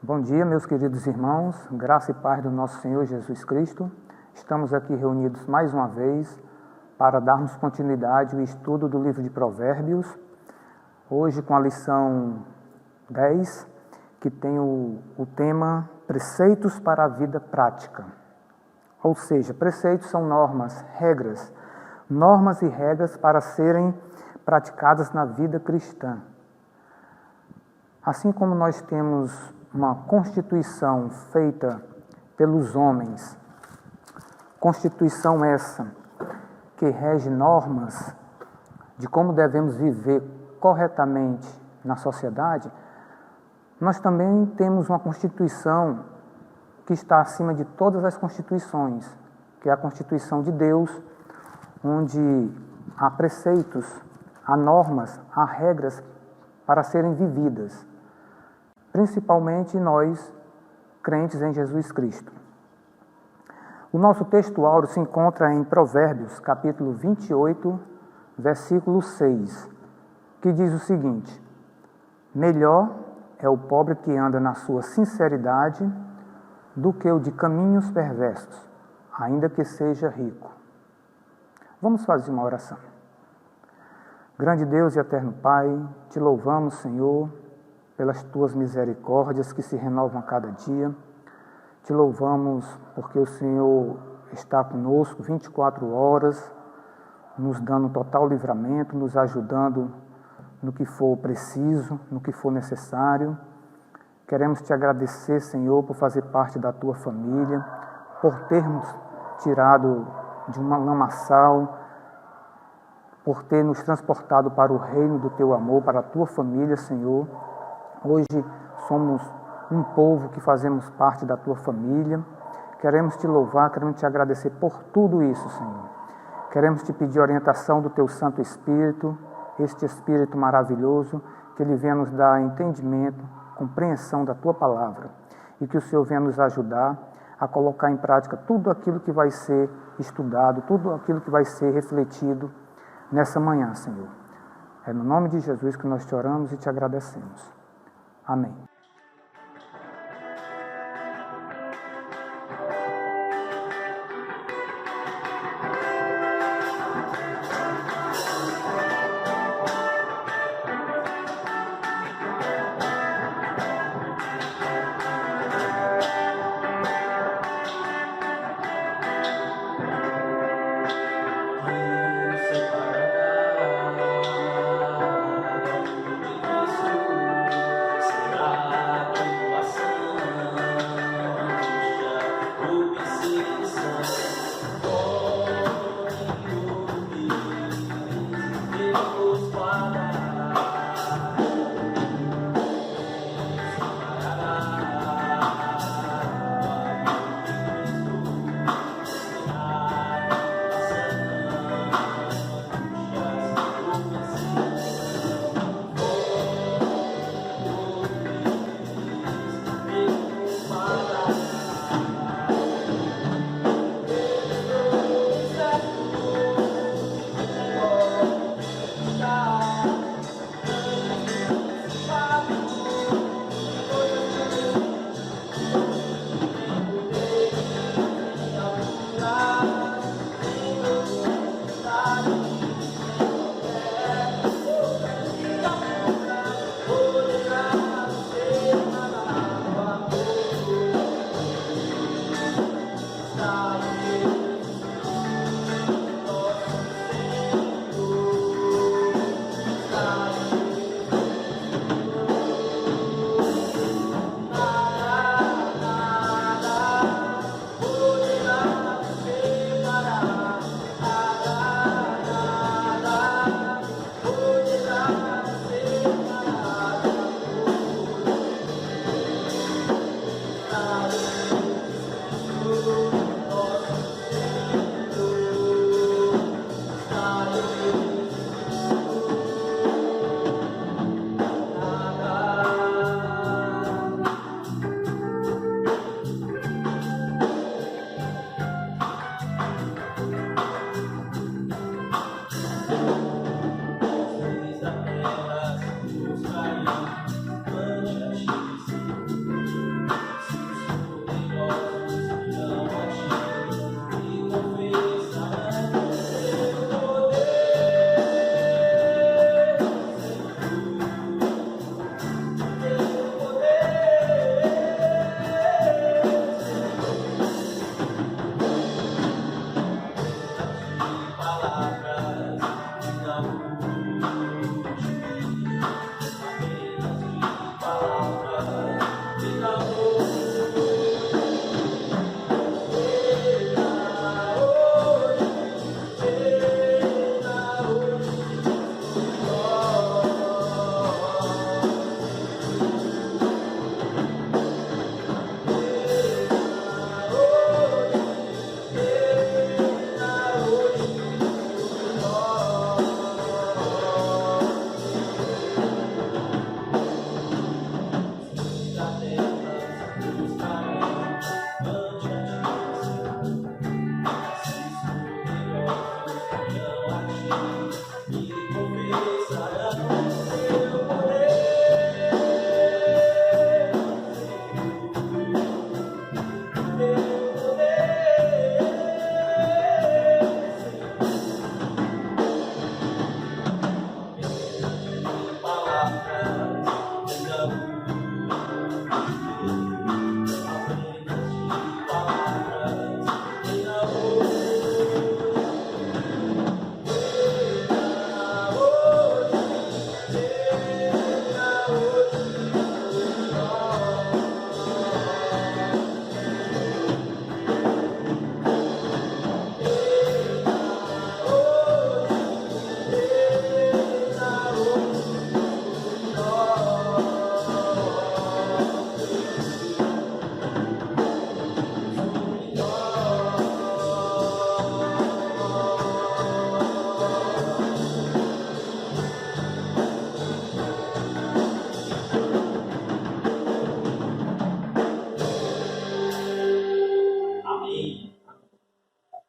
Bom dia, meus queridos irmãos, graça e paz do nosso Senhor Jesus Cristo. Estamos aqui reunidos mais uma vez para darmos continuidade ao estudo do livro de Provérbios, hoje com a lição 10, que tem o tema Preceitos para a Vida Prática. Ou seja, preceitos são normas e regras para serem praticadas na vida cristã. Assim como nós temos uma constituição feita pelos homens, constituição essa que rege normas de como devemos viver corretamente na sociedade, nós também temos uma constituição que está acima de todas as constituições, que é a Constituição de Deus, onde há preceitos, há normas, há regras para serem vividas, principalmente nós, crentes em Jesus Cristo. O nosso texto áureo se encontra em Provérbios, capítulo 28, versículo 6, que diz o seguinte: melhor é o pobre que anda na sua sinceridade do que o de caminhos perversos, ainda que seja rico. Vamos fazer uma oração. Grande Deus e eterno Pai, te louvamos, Senhor, pelas tuas misericórdias que se renovam a cada dia. Te louvamos porque o Senhor está conosco 24 horas, nos dando total livramento, nos ajudando no que for preciso, no que for necessário. Queremos te agradecer, Senhor, por fazer parte da tua família, por termos tirado de um lamaçal, por ter nos transportado para o reino do teu amor, para a tua família, Senhor. Hoje somos um povo que fazemos parte da tua família. Queremos te louvar, queremos te agradecer por tudo isso, Senhor. Queremos te pedir orientação do teu Santo Espírito, este Espírito maravilhoso, que ele venha nos dar entendimento, compreensão da tua palavra e que o Senhor venha nos ajudar a colocar em prática tudo aquilo que vai ser estudado, tudo aquilo que vai ser refletido nessa manhã, Senhor. É no nome de Jesus que nós te oramos e te agradecemos. Amém.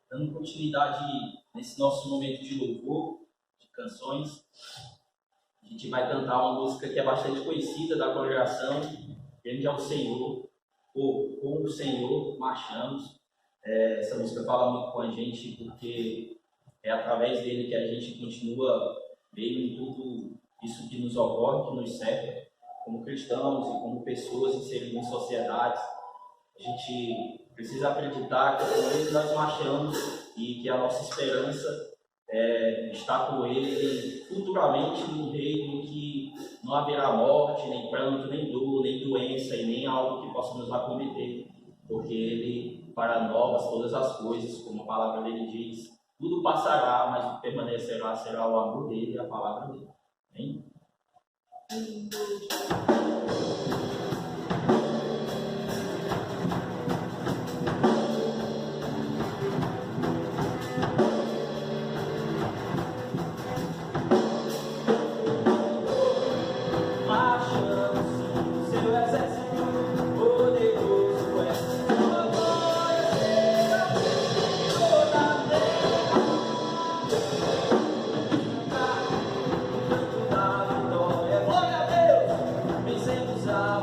Dando continuidade nesse nosso momento de louvor, de canções, a gente vai cantar uma música que é bastante conhecida da congregação, Grande é o Senhor, ou Com o Senhor Marchamos. Essa música fala muito com a gente, porque é através dele que a gente continua vendo em tudo isso que nos ocorre, que nos cerca, como cristãos e como pessoas inseridas em sociedades. A gente precisa acreditar que com ele nós marchamos e que a nossa esperança está com ele futuramente num reino em que não haverá morte, nem pranto, nem dor, nem doença e nem algo que possa nos acometer, porque ele fará novas todas as coisas, como a palavra dele diz. Tudo passará, mas o que permanecerá será o amor dele e a palavra dele. Amém? Glória a Deus, vencemos a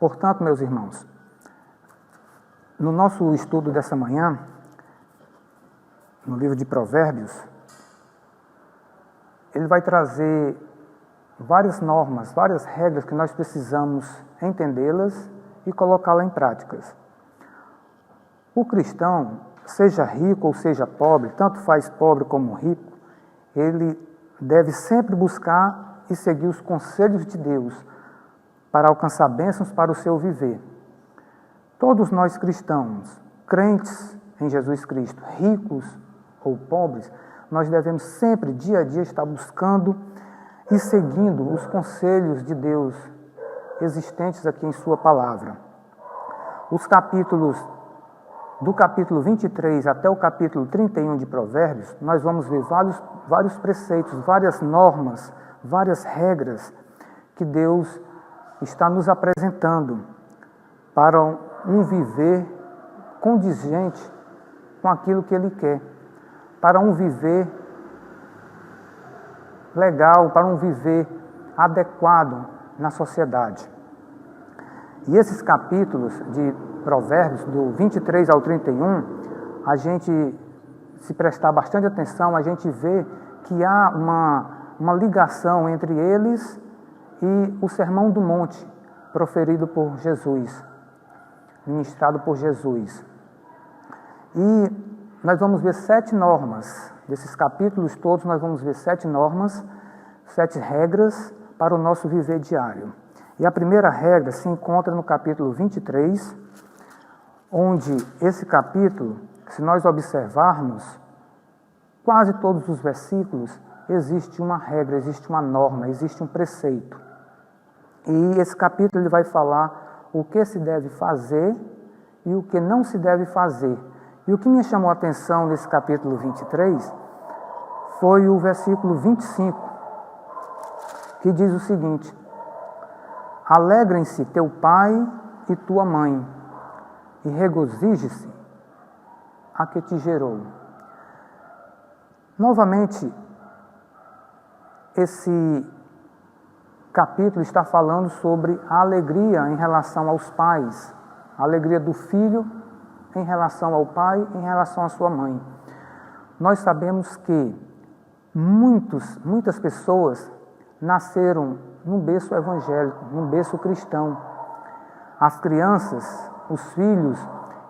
Portanto, meus irmãos, no nosso estudo dessa manhã, no livro de Provérbios, ele vai trazer várias normas, várias regras que nós precisamos entendê-las e colocá-las em práticas. O cristão, seja rico ou seja pobre, tanto faz pobre como rico, ele deve sempre buscar e seguir os conselhos de Deus para alcançar bênçãos para o seu viver. Todos nós cristãos, crentes em Jesus Cristo, ricos ou pobres, nós devemos sempre, dia a dia, estar buscando e seguindo os conselhos de Deus existentes aqui em sua palavra. Os capítulos, do capítulo 23 até o capítulo 31 de Provérbios, nós vamos ver vários preceitos, várias normas, várias regras que Deus está nos apresentando para um viver condizente com aquilo que Ele quer, para um viver legal, para um viver adequado na sociedade. E esses capítulos de Provérbios, do 23 ao 31, a gente, se prestar bastante atenção, a gente vê que há uma ligação entre eles e o Sermão do Monte, proferido por Jesus, ministrado por Jesus. E nós vamos ver 7 normas, desses capítulos todos nós vamos ver 7 normas, 7 regras para o nosso viver diário. E a primeira regra se encontra no capítulo 23, onde esse capítulo, se nós observarmos, quase todos os versículos, existe uma regra, existe uma norma, existe um preceito. E esse capítulo ele vai falar o que se deve fazer e o que não se deve fazer. E o que me chamou a atenção nesse capítulo 23 foi o versículo 25, que diz o seguinte: alegrem-se teu pai e tua mãe, e regozije-se a que te gerou. Novamente, esse capítulo está falando sobre a alegria em relação aos pais, a alegria do filho em relação ao pai, em relação à sua mãe. Nós sabemos que muitas pessoas nasceram num berço evangélico, num berço cristão. As crianças, os filhos,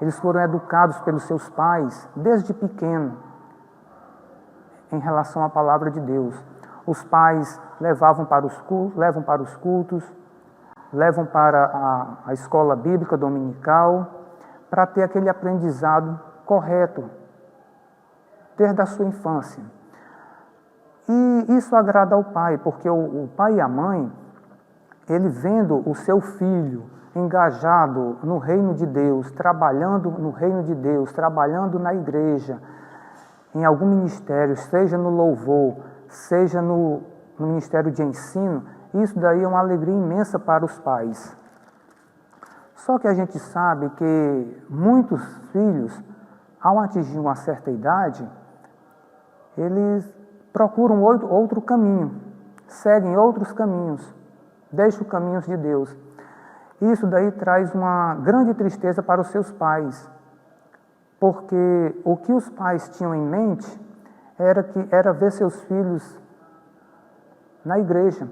eles foram educados pelos seus pais desde pequeno em relação à palavra de Deus. Os pais levam para os cultos, levam para a escola bíblica dominical, para ter aquele aprendizado correto, desde a sua infância. E isso agrada ao pai, porque o pai e a mãe, ele vendo o seu filho engajado no reino de Deus, trabalhando no reino de Deus, trabalhando na igreja, em algum ministério, seja no louvor, seja no ministério de ensino, isso daí é uma alegria imensa para os pais. Só que a gente sabe que muitos filhos, ao atingir uma certa idade, eles procuram outro caminho, seguem outros caminhos, deixam os caminhos de Deus. Isso daí traz uma grande tristeza para os seus pais, porque o que os pais tinham em mente era ver seus filhos na igreja,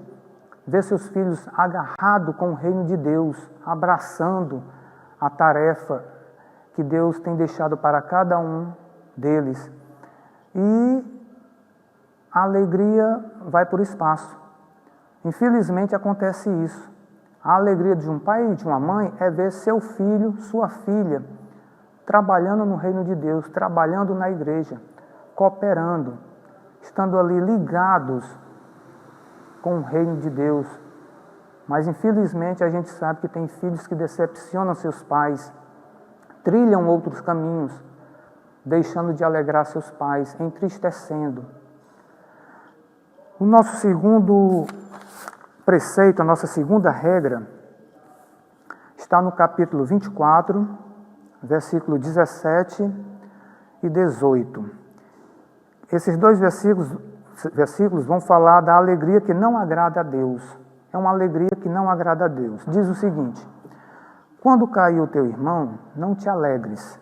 ver seus filhos agarrados com o reino de Deus, abraçando a tarefa que Deus tem deixado para cada um deles. E a alegria vai por espaço. Infelizmente acontece isso. A alegria de um pai e de uma mãe é ver seu filho, sua filha, trabalhando no reino de Deus, trabalhando na igreja, cooperando, estando ali ligados com o reino de Deus. Mas infelizmente a gente sabe que tem filhos que decepcionam seus pais, trilham outros caminhos, deixando de alegrar seus pais, entristecendo. O nosso segundo preceito, a nossa segunda regra, está no capítulo 24, versículo 17 e 18. Esses dois versículos vão falar da alegria que não agrada a Deus. É uma alegria que não agrada a Deus. Diz o seguinte: Quando cair o teu irmão, não te alegres,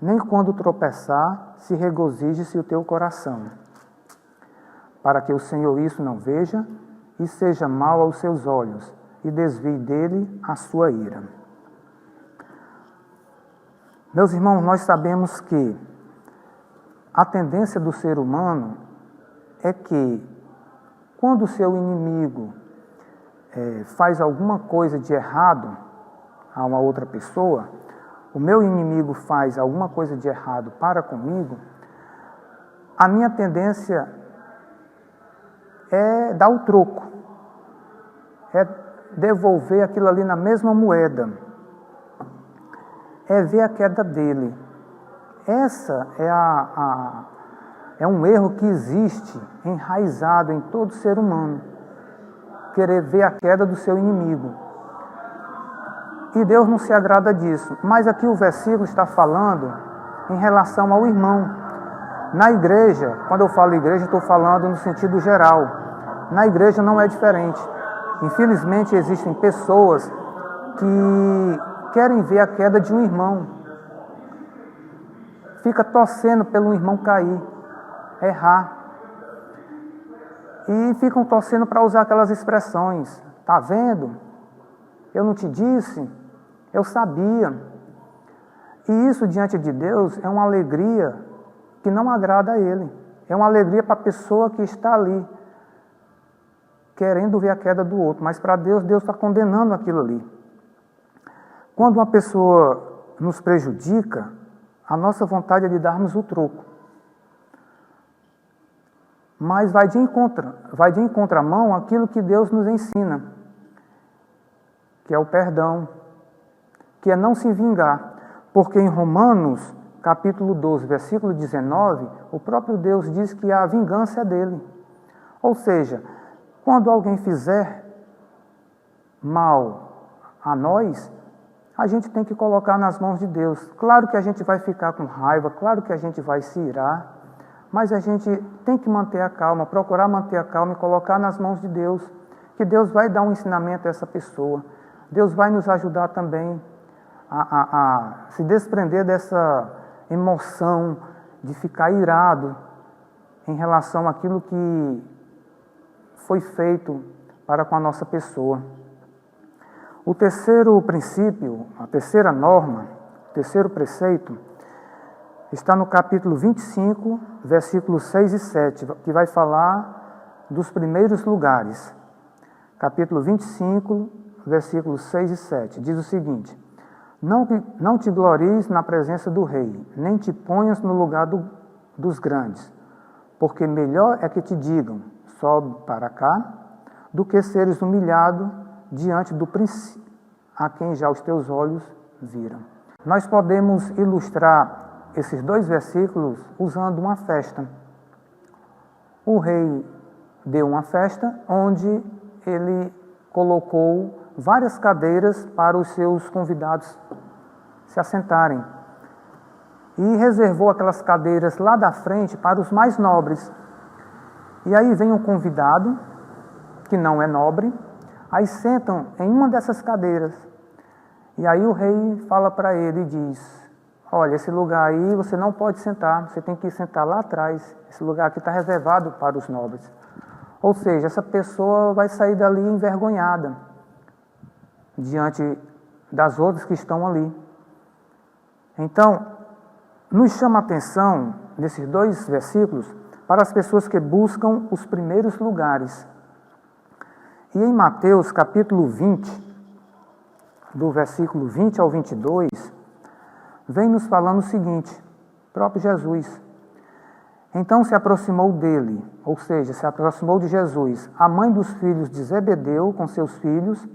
nem quando tropeçar, se regozije-se o teu coração, para que o Senhor isso não veja e seja mal aos seus olhos, e desvie dele a sua ira. Meus irmãos, nós sabemos que a tendência do ser humano é que, quando o seu inimigo faz alguma coisa de errado a uma outra pessoa, o meu inimigo faz alguma coisa de errado para comigo, a minha tendência é dar o troco, é devolver aquilo ali na mesma moeda, é ver a queda dele. Essa é um erro que existe, enraizado em todo ser humano, querer ver a queda do seu inimigo. E Deus não se agrada disso. Mas aqui o versículo está falando em relação ao irmão. Na igreja, quando eu falo igreja, estou falando no sentido geral. Na igreja não é diferente. Infelizmente existem pessoas que querem ver a queda de um irmão. Fica torcendo pelo irmão cair, errar. E ficam torcendo para usar aquelas expressões. Tá vendo? Eu não te disse? Eu sabia. E isso diante de Deus é uma alegria que não agrada a Ele. É uma alegria para a pessoa que está ali, querendo ver a queda do outro. Mas para Deus, Deus está condenando aquilo ali. Quando uma pessoa nos prejudica, a nossa vontade é de darmos o troco. Mas vai de contramão aquilo que Deus nos ensina, que é o perdão, que é não se vingar. Porque em Romanos, capítulo 12, versículo 19, o próprio Deus diz que a vingança é dele. Ou seja, quando alguém fizer mal a nós, a gente tem que colocar nas mãos de Deus. Claro que a gente vai ficar com raiva, claro que a gente vai se irar, mas a gente tem que manter a calma, procurar manter a calma e colocar nas mãos de Deus, que Deus vai dar um ensinamento a essa pessoa. Deus vai nos ajudar também a se desprender dessa emoção de ficar irado em relação àquilo que foi feito para com a nossa pessoa. O terceiro princípio, a terceira norma, o terceiro preceito, está no capítulo 25, versículos 6 e 7, que vai falar dos primeiros lugares. Capítulo 25, versículos 6 e 7, diz o seguinte: Não te glories na presença do rei, nem te ponhas no lugar dos grandes, porque melhor é que te digam, sobe para cá, do que seres humilhado diante do príncipe, a quem já os teus olhos viram. Nós podemos ilustrar esses dois versículos usando uma festa. O rei deu uma festa onde ele colocou várias cadeiras para os seus convidados se assentarem. E reservou aquelas cadeiras lá da frente para os mais nobres. E aí vem um convidado, que não é nobre, aí sentam em uma dessas cadeiras. E aí o rei fala para ele e diz: olha, esse lugar aí você não pode sentar, você tem que sentar lá atrás. Esse lugar aqui está reservado para os nobres. Ou seja, essa pessoa vai sair dali envergonhada diante das outras que estão ali. Então, nos chama a atenção, nesses dois versículos, para as pessoas que buscam os primeiros lugares. E em Mateus, capítulo 20, do versículo 20 ao 22, vem nos falando o seguinte, próprio Jesus: Então se aproximou dele, ou seja, se aproximou de Jesus, a mãe dos filhos de Zebedeu com seus filhos,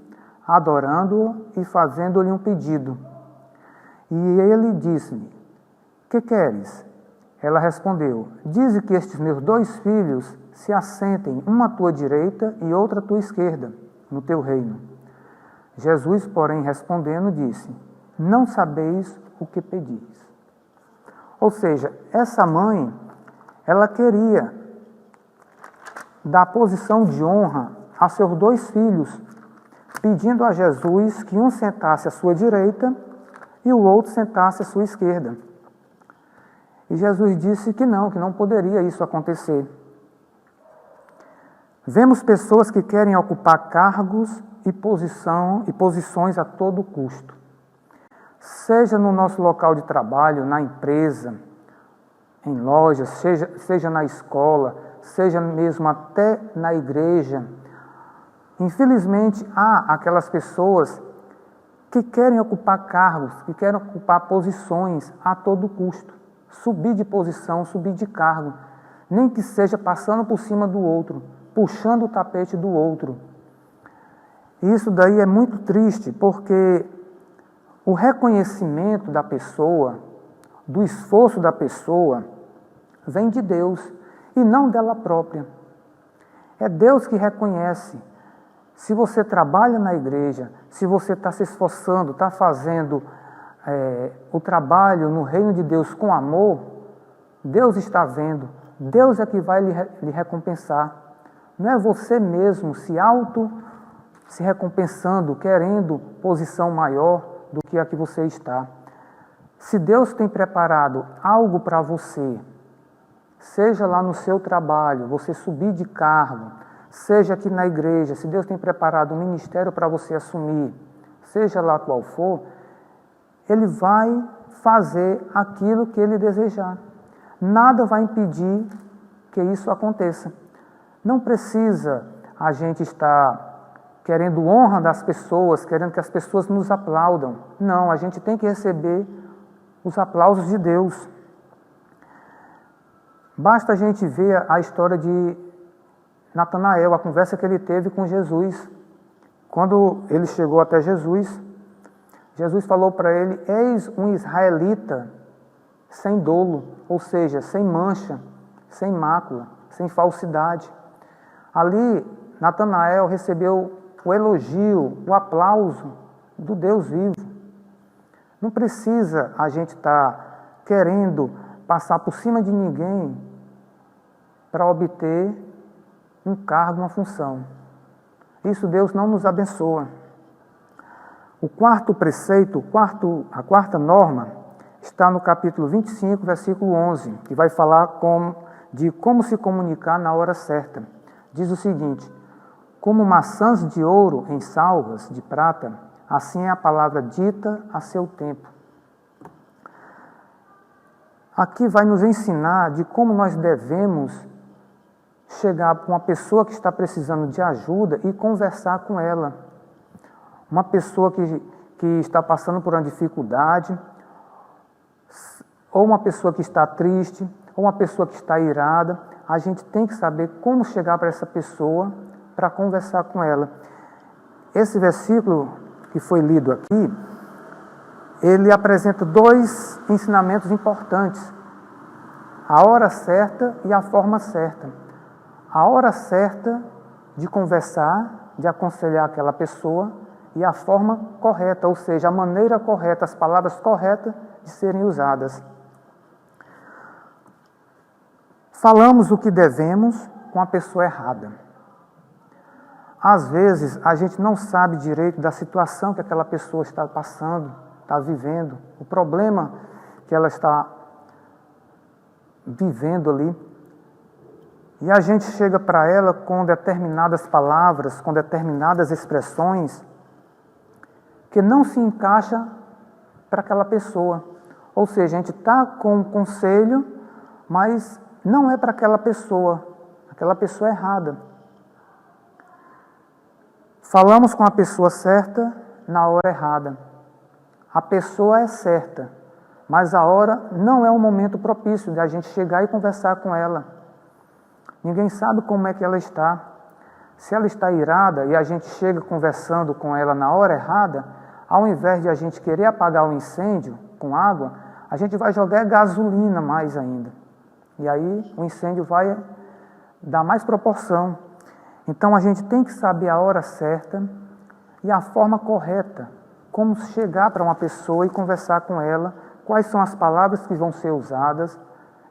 adorando-o e fazendo-lhe um pedido. E ele disse-lhe: Que queres? Ela respondeu: Dize que estes meus 2 filhos se assentem, uma à tua direita e outra à tua esquerda, no teu reino. Jesus, porém, respondendo, disse: Não sabeis o que pedis. Ou seja, essa mãe, ela queria dar posição de honra a seus 2 filhos, pedindo a Jesus que um sentasse à sua direita e o outro sentasse à sua esquerda. E Jesus disse que não poderia isso acontecer. Vemos pessoas que querem ocupar cargos e posições a todo custo. Seja no nosso local de trabalho, na empresa, em lojas, seja na escola, seja mesmo até na igreja. Infelizmente, há aquelas pessoas que querem ocupar cargos, que querem ocupar posições a todo custo. Subir de posição, subir de cargo, nem que seja passando por cima do outro, puxando o tapete do outro. E isso daí é muito triste, porque o reconhecimento da pessoa, do esforço da pessoa, vem de Deus e não dela própria. É Deus que reconhece. Se você trabalha na igreja, se você está se esforçando, está fazendo o trabalho no reino de Deus com amor, Deus está vendo, Deus é que vai lhe recompensar. Não é você mesmo se recompensando, querendo posição maior do que a que você está. Se Deus tem preparado algo para você, seja lá no seu trabalho, você subir de cargo, seja aqui na igreja, se Deus tem preparado um ministério para você assumir, seja lá qual for, Ele vai fazer aquilo que Ele desejar. Nada vai impedir que isso aconteça. Não precisa a gente estar querendo honra das pessoas, querendo que as pessoas nos aplaudam. Não, a gente tem que receber os aplausos de Deus. Basta a gente ver a história de Natanael, a conversa que ele teve com Jesus. Quando ele chegou até Jesus, Jesus falou para ele: eis um israelita sem dolo, ou seja, sem mancha, sem mácula, sem falsidade. Ali, Natanael recebeu o elogio, o aplauso do Deus vivo. Não precisa a gente estar querendo passar por cima de ninguém para obter um cargo, uma função. Isso Deus não nos abençoa. O quarto preceito, a quarta norma, está no capítulo 25, versículo 11, que vai falar de como se comunicar na hora certa. Diz o seguinte: como maçãs de ouro em salvas de prata, assim é a palavra dita a seu tempo. Aqui vai nos ensinar de como nós devemos chegar para uma pessoa que está precisando de ajuda e conversar com ela. Uma pessoa que está passando por uma dificuldade, ou uma pessoa que está triste, ou uma pessoa que está irada, a gente tem que saber como chegar para essa pessoa para conversar com ela. Esse versículo que foi lido aqui, ele apresenta dois ensinamentos importantes: a hora certa e a forma certa. A hora certa de conversar, de aconselhar aquela pessoa, e a forma correta, ou seja, a maneira correta, as palavras corretas de serem usadas. Falamos o que devemos com a pessoa errada. Às vezes, a gente não sabe direito da situação que aquela pessoa está passando, está vivendo, o problema que ela está vivendo ali. E a gente chega para ela com determinadas palavras, com determinadas expressões que não se encaixa para aquela pessoa. Ou seja, a gente está com um conselho, mas não é para aquela pessoa errada. Falamos com a pessoa certa na hora errada. A pessoa é certa, mas a hora não é o momento propício de a gente chegar e conversar com ela. Ninguém sabe como é que ela está. Se ela está irada e a gente chega conversando com ela na hora errada, ao invés de a gente querer apagar o incêndio com água, a gente vai jogar gasolina mais ainda. E aí o incêndio vai dar mais proporção. Então a gente tem que saber a hora certa e a forma correta, como chegar para uma pessoa e conversar com ela, quais são as palavras que vão ser usadas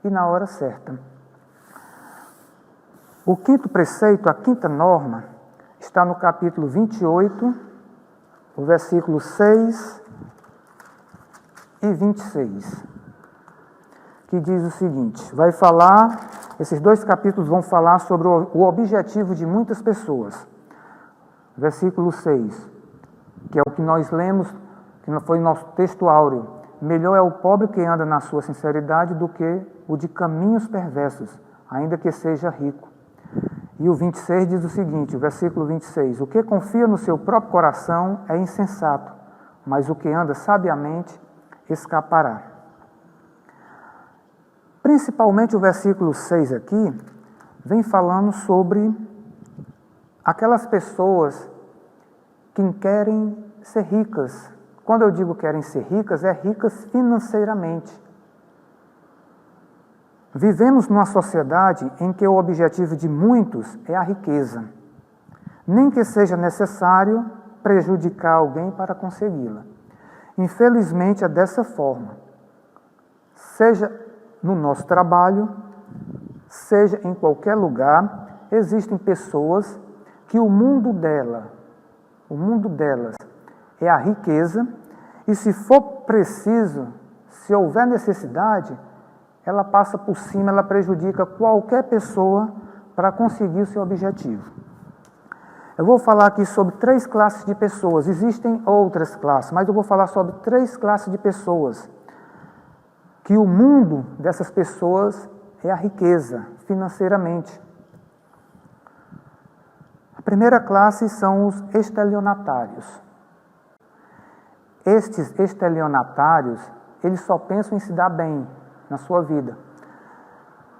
e na hora certa. O quinto preceito, a quinta norma, está no capítulo 28, o versículo 6 e 26, que diz o seguinte, esses dois capítulos vão falar sobre o objetivo de muitas pessoas. Versículo 6, que é o que nós lemos, que foi nosso texto áureo. Melhor é o pobre que anda na sua sinceridade do que o de caminhos perversos, ainda que seja rico. E o 26 diz o seguinte, o versículo 26, o que confia no seu próprio coração é insensato, mas o que anda sabiamente escapará. Principalmente o versículo 6 aqui, vem falando sobre aquelas pessoas que querem ser ricas. Quando eu digo querem ser ricas, é ricas financeiramente. Vivemos numa sociedade em que o objetivo de muitos é a riqueza, nem que seja necessário prejudicar alguém para consegui-la. Infelizmente é dessa forma. Seja no nosso trabalho, seja em qualquer lugar, existem pessoas que o mundo delas é a riqueza, e se for preciso, se houver necessidade, ela passa por cima, ela prejudica qualquer pessoa para conseguir o seu objetivo. Eu vou falar aqui sobre 3 classes de pessoas, existem outras classes, mas eu vou falar sobre 3 classes de pessoas, que o mundo dessas pessoas é a riqueza, financeiramente. A primeira classe são os estelionatários. Estes estelionatários, eles só pensam em se dar bem na sua vida,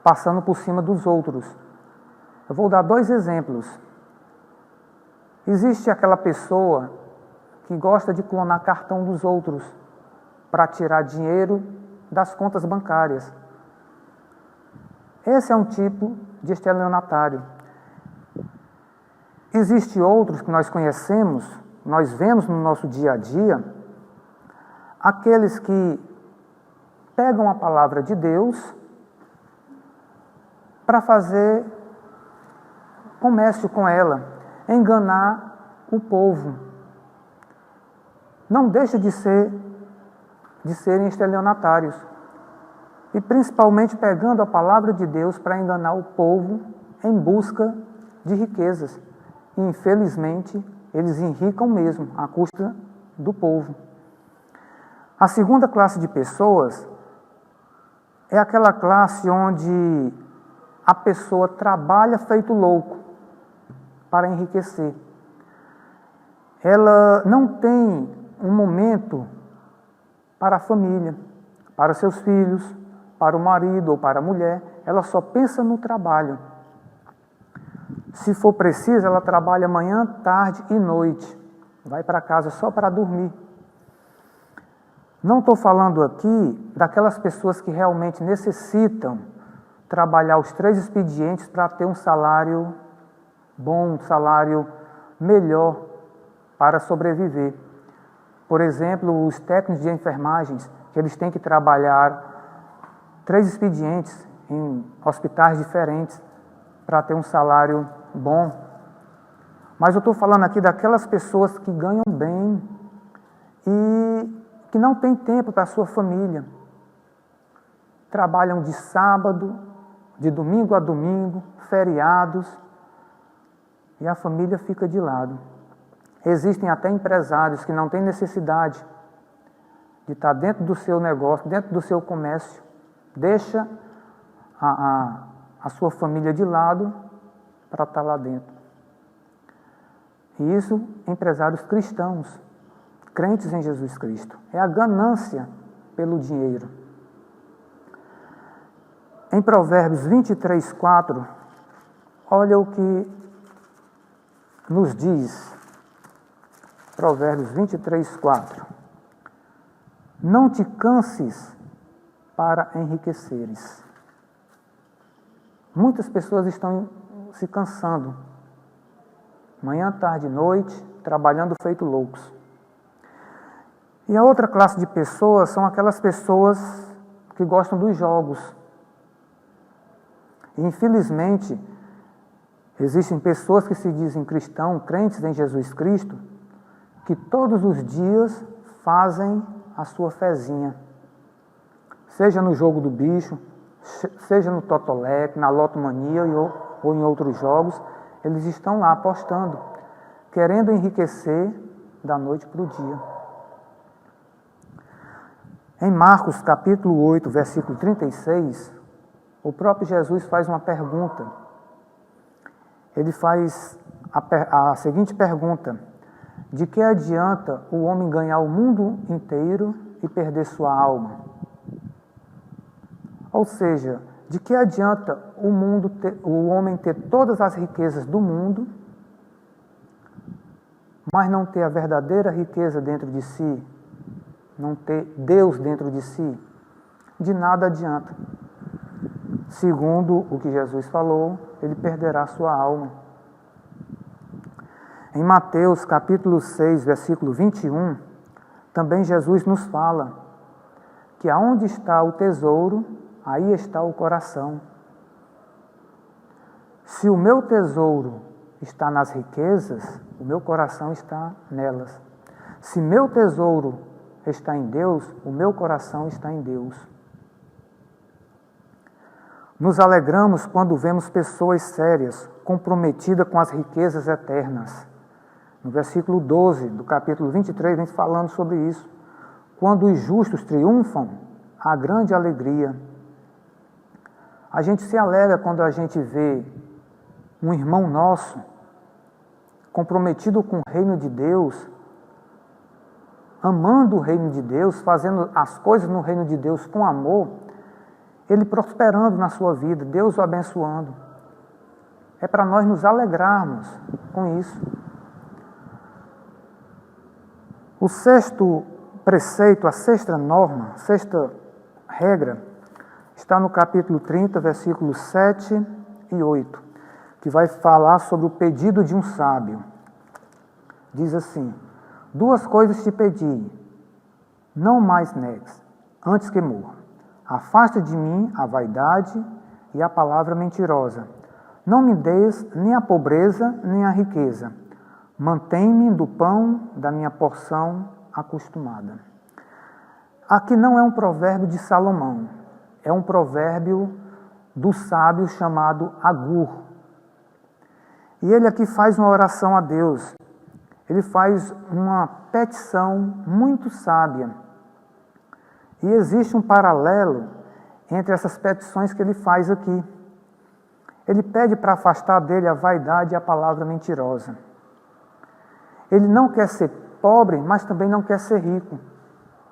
passando por cima dos outros. Eu vou dar 2 exemplos. Existe aquela pessoa que gosta de clonar cartão dos outros para tirar dinheiro das contas bancárias. Esse é um tipo de estelionatário. Existem outros que nós conhecemos, nós vemos no nosso dia a dia, aqueles que pegam a palavra de Deus para fazer comércio com ela, enganar o povo. Não deixa de serem estelionatários. E principalmente pegando a palavra de Deus para enganar o povo em busca de riquezas. E infelizmente, eles enricam mesmo à custa do povo. A segunda classe de pessoas é aquela classe onde a pessoa trabalha feito louco para enriquecer. Ela não tem um momento para a família, para seus filhos, para o marido ou para a mulher, ela só pensa no trabalho. Se for preciso, ela trabalha manhã, tarde e noite. Vai para casa só para dormir. Não estou falando aqui daquelas pessoas que realmente necessitam trabalhar os 3 expedientes para ter um salário bom, um salário melhor para sobreviver. Por exemplo, os técnicos de enfermagens, que eles têm que trabalhar 3 expedientes em hospitais diferentes para ter um salário bom. Mas eu estou falando aqui daquelas pessoas que ganham bem e que não têm tempo para a sua família. Trabalham de sábado, de domingo a domingo, feriados, e a família fica de lado. Existem até empresários que não têm necessidade de estar dentro do seu negócio, dentro do seu comércio, deixa a sua família de lado para estar lá dentro. E isso, empresários cristãos, crentes em Jesus Cristo. É a ganância pelo dinheiro. Em Provérbios 23, 4, olha o que nos diz. Provérbios 23, 4. Não te canses para enriqueceres. Muitas pessoas estão se cansando, manhã, tarde e noite, trabalhando feito loucos. E a outra classe de pessoas são aquelas pessoas que gostam dos jogos. E, infelizmente, existem pessoas que se dizem cristãos, crentes em Jesus Cristo, que todos os dias fazem a sua fezinha. Seja no jogo do bicho, seja no Totolec, na Lotomania ou em outros jogos, eles estão lá apostando, querendo enriquecer da noite para o dia. Em Marcos capítulo 8, versículo 36, o próprio Jesus faz uma pergunta. Ele faz a seguinte pergunta: de que adianta o homem ganhar o mundo inteiro e perder sua alma? Ou seja, de que adianta o homem ter todas as riquezas do mundo, mas não ter a verdadeira riqueza dentro de si, não ter Deus dentro de si? De nada adianta. Segundo o que Jesus falou, ele perderá sua alma. Em Mateus capítulo 6, versículo 21, também Jesus nos fala que aonde está o tesouro, aí está o coração. Se o meu tesouro está nas riquezas, o meu coração está nelas. Se meu tesouro está em Deus, o meu coração está em Deus. Nos alegramos quando vemos pessoas sérias, comprometidas com as riquezas eternas. No versículo 12 do capítulo 23, vem falando sobre isso. Quando os justos triunfam, há grande alegria. A gente se alegra quando a gente vê um irmão nosso comprometido com o reino de Deus, amando o reino de Deus, fazendo as coisas no reino de Deus com amor, ele prosperando na sua vida, Deus o abençoando. É para nós nos alegrarmos com isso. O sexto preceito, a sexta norma, a sexta regra, está no capítulo 30, versículos 7 e 8, que vai falar sobre o pedido de um sábio. Diz assim: 2 coisas te pedi, não mais negues, antes que morra. Afasta de mim a vaidade e a palavra mentirosa. Não me deis nem a pobreza, nem a riqueza. Mantém-me do pão da minha porção acostumada. Aqui não é um provérbio de Salomão, é um provérbio do sábio chamado Agur. E ele aqui faz uma oração a Deus. Ele faz uma petição muito sábia. E existe um paralelo entre essas petições que ele faz aqui. Ele pede para afastar dele a vaidade e a palavra mentirosa. Ele não quer ser pobre, mas também não quer ser rico.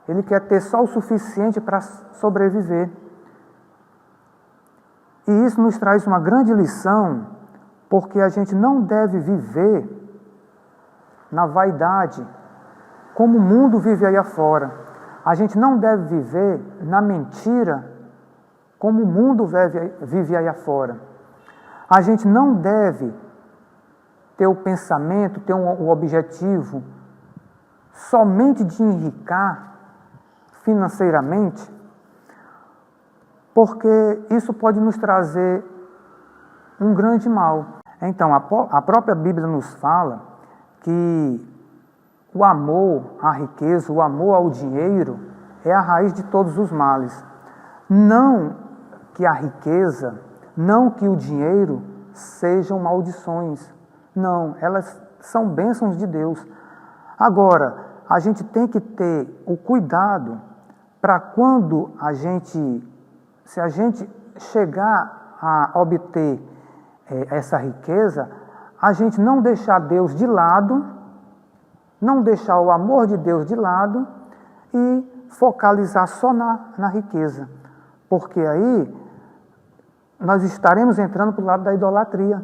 Ele quer ter só o suficiente para sobreviver. E isso nos traz uma grande lição, porque a gente não deve viver na vaidade, como o mundo vive aí afora. A gente não deve viver na mentira, como o mundo vive aí afora. A gente não deve ter o pensamento, ter o objetivo somente de enricar financeiramente, porque isso pode nos trazer um grande mal. Então, a própria Bíblia nos fala que o amor à riqueza, o amor ao dinheiro, é a raiz de todos os males. Não que a riqueza, não que o dinheiro sejam maldições. Não, elas são bênçãos de Deus. Agora, a gente tem que ter o cuidado para quando se a gente chegar a obter essa riqueza, a gente não deixar Deus de lado, não deixar o amor de Deus de lado e focalizar só na riqueza. Porque aí nós estaremos entrando para o lado da idolatria.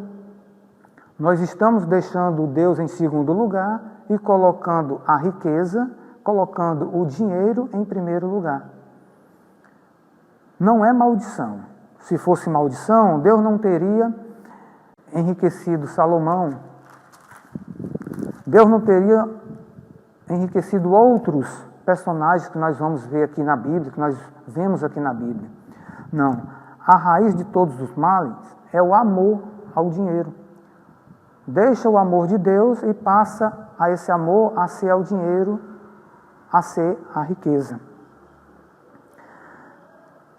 Nós estamos deixando Deus em segundo lugar e colocando a riqueza, colocando o dinheiro em primeiro lugar. Não é maldição. Se fosse maldição, Deus não teria enriquecido Salomão. Deus não teria enriquecido outros personagens que nós vamos ver aqui na Bíblia, que nós vemos aqui na Bíblia. Não. A raiz de todos os males é o amor ao dinheiro. Deixa o amor de Deus e passa a esse amor, a ser ao dinheiro, a ser a riqueza.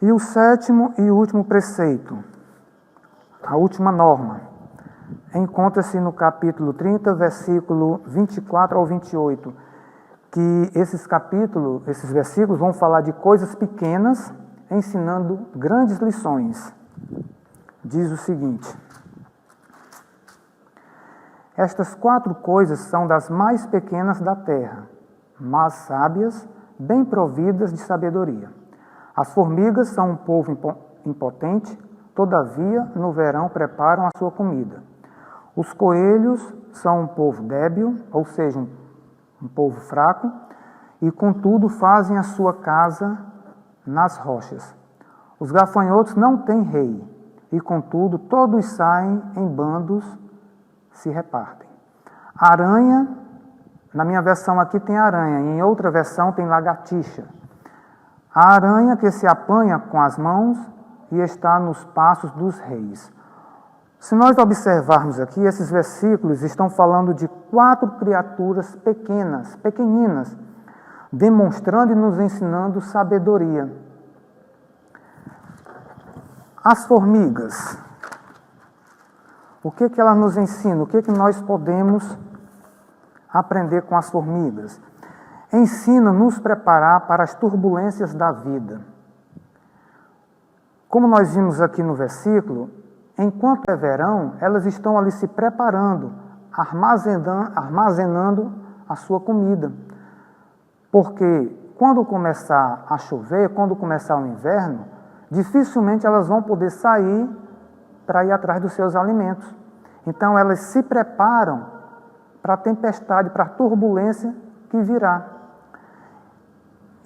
E o sétimo e último preceito, a última norma, encontra-se no capítulo 30, versículo 24 ao 28, que esses versículos vão falar de coisas pequenas, ensinando grandes lições. Diz o seguinte: estas 4 coisas são das mais pequenas da terra, mas sábias, bem providas de sabedoria. As formigas são um povo impotente, todavia, no verão preparam a sua comida. Os coelhos são um povo débil, ou seja, um povo fraco, e contudo fazem a sua casa nas rochas. Os gafanhotos não têm rei, e contudo todos saem em bandos, se repartem. A aranha, na minha versão aqui tem aranha, em outra versão tem lagartixa. A aranha que se apanha com as mãos e está nos passos dos reis. Se nós observarmos aqui, esses versículos estão falando de 4 criaturas pequeninas, demonstrando e nos ensinando sabedoria. As formigas, o que elas nos ensinam? O que nós podemos aprender com as formigas? Ensina nos preparar para as turbulências da vida. Como nós vimos aqui no versículo, enquanto é verão, elas estão ali se preparando, armazenando a sua comida. Porque quando começar a chover, quando começar o inverno, dificilmente elas vão poder sair para ir atrás dos seus alimentos. Então elas se preparam para a tempestade, para a turbulência que virá.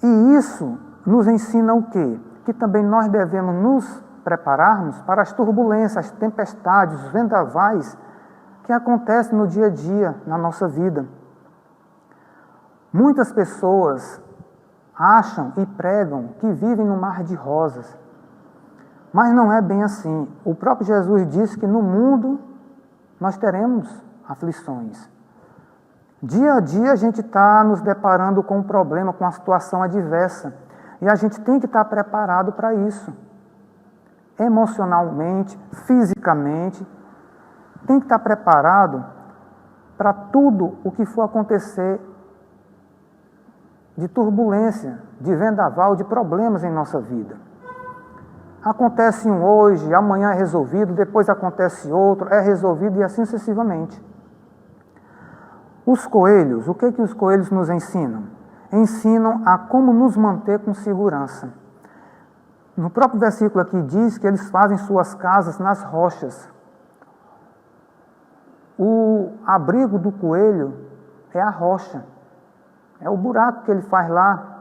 E isso nos ensina o quê? Que também nós devemos nos prepararmos para as turbulências, as tempestades, os vendavais que acontecem no dia a dia, na nossa vida. Muitas pessoas acham e pregam que vivem no mar de rosas, mas não é bem assim. O próprio Jesus disse que no mundo nós teremos aflições. Dia a dia a gente está nos deparando com um problema, com uma situação adversa, e a gente tem que estar preparado para isso. Emocionalmente, fisicamente, tem que estar preparado para tudo o que for acontecer de turbulência, de vendaval, de problemas em nossa vida. Acontece um hoje, amanhã é resolvido, depois acontece outro, é resolvido e assim sucessivamente. Os coelhos, o que os coelhos nos ensinam? Ensinam a como nos manter com segurança. No próprio versículo aqui diz que eles fazem suas casas nas rochas. O abrigo do coelho é a rocha. É o buraco que ele faz lá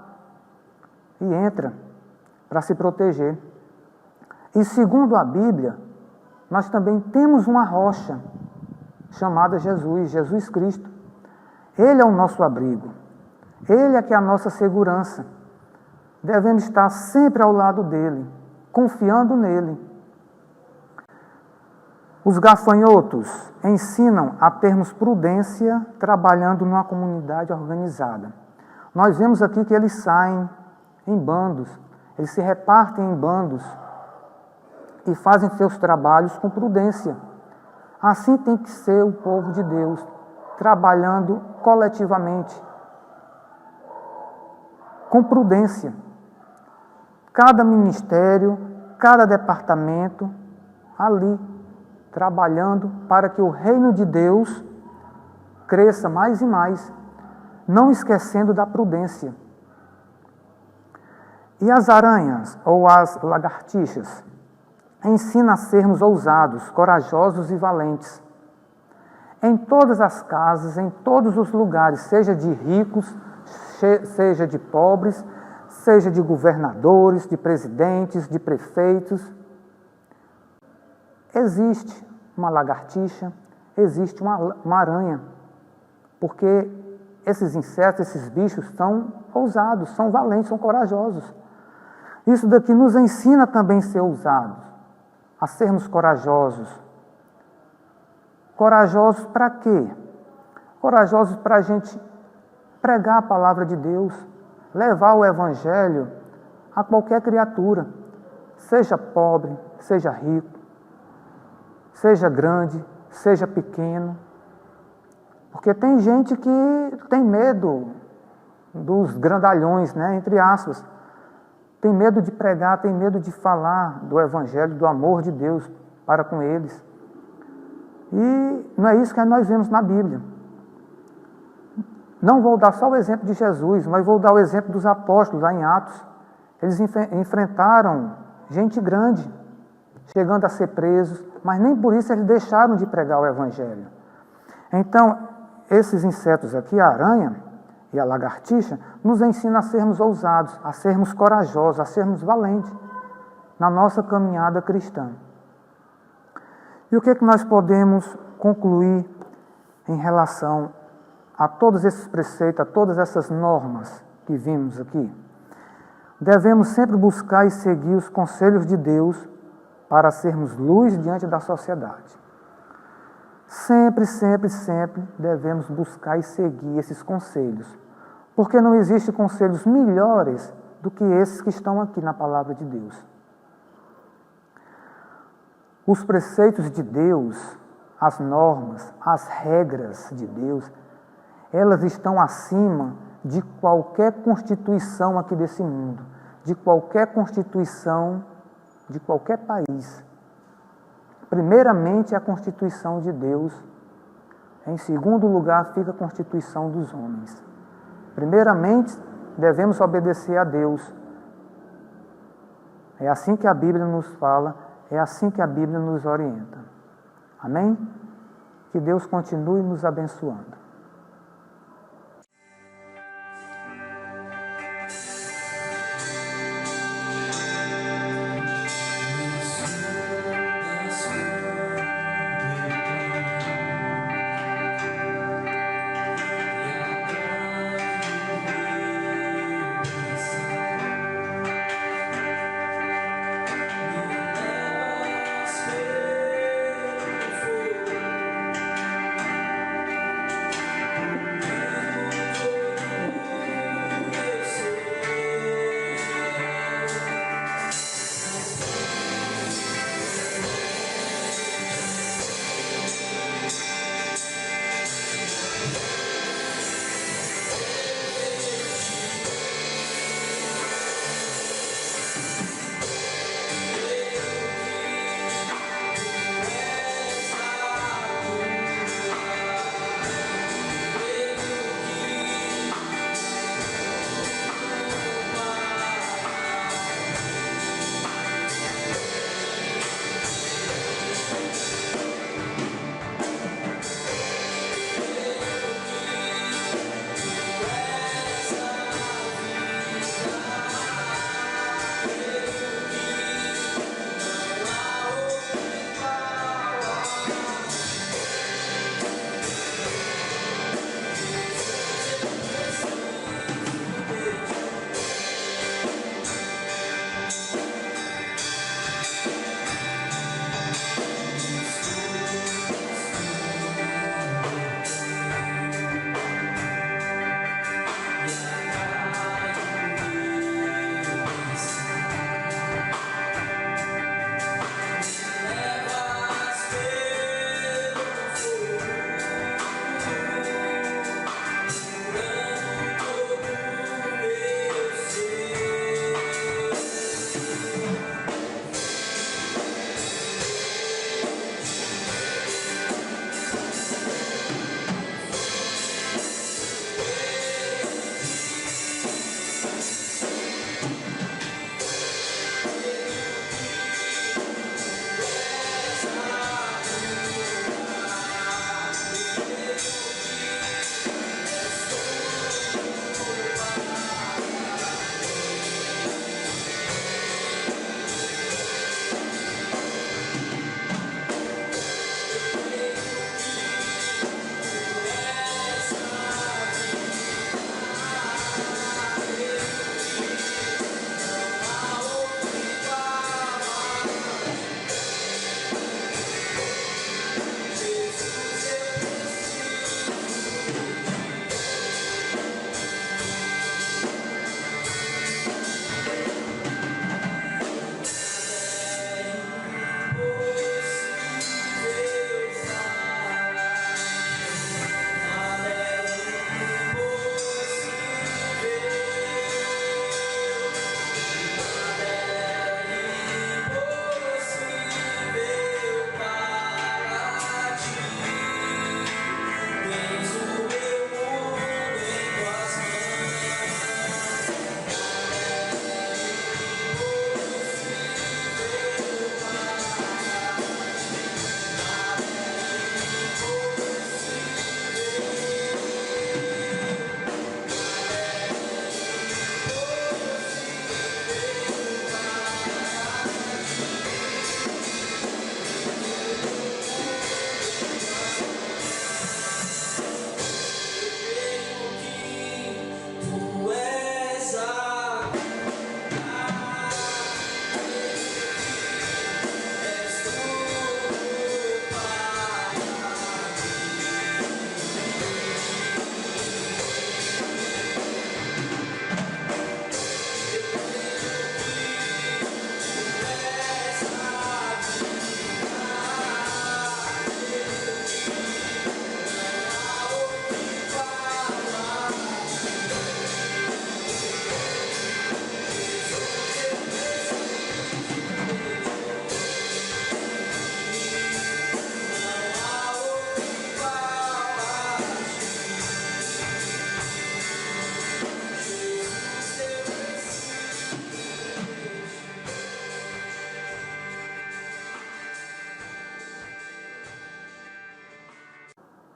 e entra para se proteger. E segundo a Bíblia, nós também temos uma rocha chamada Jesus Cristo. Ele é o nosso abrigo. Ele é que é a nossa segurança. Devemos estar sempre ao lado dele, confiando nele. Os gafanhotos ensinam a termos prudência trabalhando numa comunidade organizada. Nós vemos aqui que eles saem em bandos, eles se repartem em bandos e fazem seus trabalhos com prudência. Assim tem que ser o povo de Deus, trabalhando coletivamente, com prudência. Cada ministério, cada departamento ali, trabalhando para que o reino de Deus cresça mais e mais, não esquecendo da prudência. E as aranhas ou as lagartixas ensinam a sermos ousados, corajosos e valentes. Em todas as casas, em todos os lugares, seja de ricos, seja de pobres, seja de governadores, de presidentes, de prefeitos, existe uma lagartixa, existe uma aranha, porque esses insetos, esses bichos são ousados, são valentes, são corajosos. Isso daqui nos ensina também a ser ousados, a sermos corajosos. Corajosos para quê? corajosos para a gente pregar a palavra de Deus, levar o Evangelho a qualquer criatura, seja pobre, seja rico, seja grande, seja pequeno. Porque tem gente que tem medo dos grandalhões, né, entre aspas. Tem medo de pregar, tem medo de falar do Evangelho, do amor de Deus para com eles. E não é isso que nós vemos na Bíblia. Não vou dar só o exemplo de Jesus, mas vou dar o exemplo dos apóstolos lá em Atos. Eles enfrentaram gente grande, chegando a ser presos, mas nem por isso eles deixaram de pregar o Evangelho. Então, esses insetos aqui, a aranha e a lagartixa, nos ensinam a sermos ousados, a sermos corajosos, a sermos valentes na nossa caminhada cristã. E o que nós podemos concluir em relação a todos esses preceitos, a todas essas normas que vimos aqui? Devemos sempre buscar e seguir os conselhos de Deus para sermos luz diante da sociedade. Sempre, sempre, sempre devemos buscar e seguir esses conselhos, porque não existem conselhos melhores do que esses que estão aqui na palavra de Deus. Os preceitos de Deus, as normas, as regras de Deus, elas estão acima de qualquer constituição aqui desse mundo, de qualquer constituição de qualquer país. Primeiramente, a Constituição de Deus. Em segundo lugar, fica a Constituição dos homens. Primeiramente, devemos obedecer a Deus. É assim que a Bíblia nos fala, é assim que a Bíblia nos orienta. Amém? Que Deus continue nos abençoando.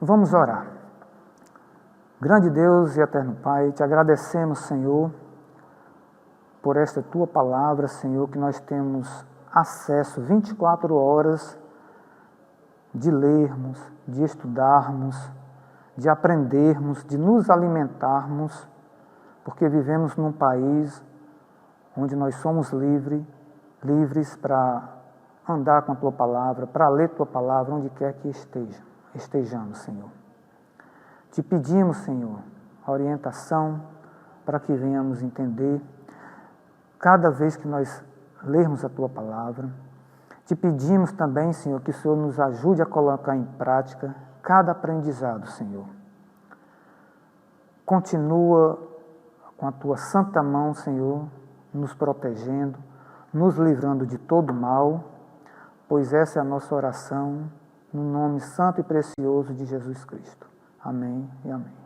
Vamos orar. Grande Deus e eterno Pai, te agradecemos, Senhor, por esta tua palavra, Senhor, que nós temos acesso 24 horas de lermos, de estudarmos, de aprendermos, de nos alimentarmos, porque vivemos num país onde nós somos livres para andar com a tua palavra, para ler tua palavra onde quer que estejamos, Senhor. Te pedimos, Senhor, a orientação para que venhamos entender cada vez que nós lermos a tua palavra. Te pedimos também, Senhor, que o Senhor nos ajude a colocar em prática cada aprendizado, Senhor. Continua com a tua santa mão, Senhor, nos protegendo, nos livrando de todo mal, pois essa é a nossa oração, no nome santo e precioso de Jesus Cristo. Amém e amém.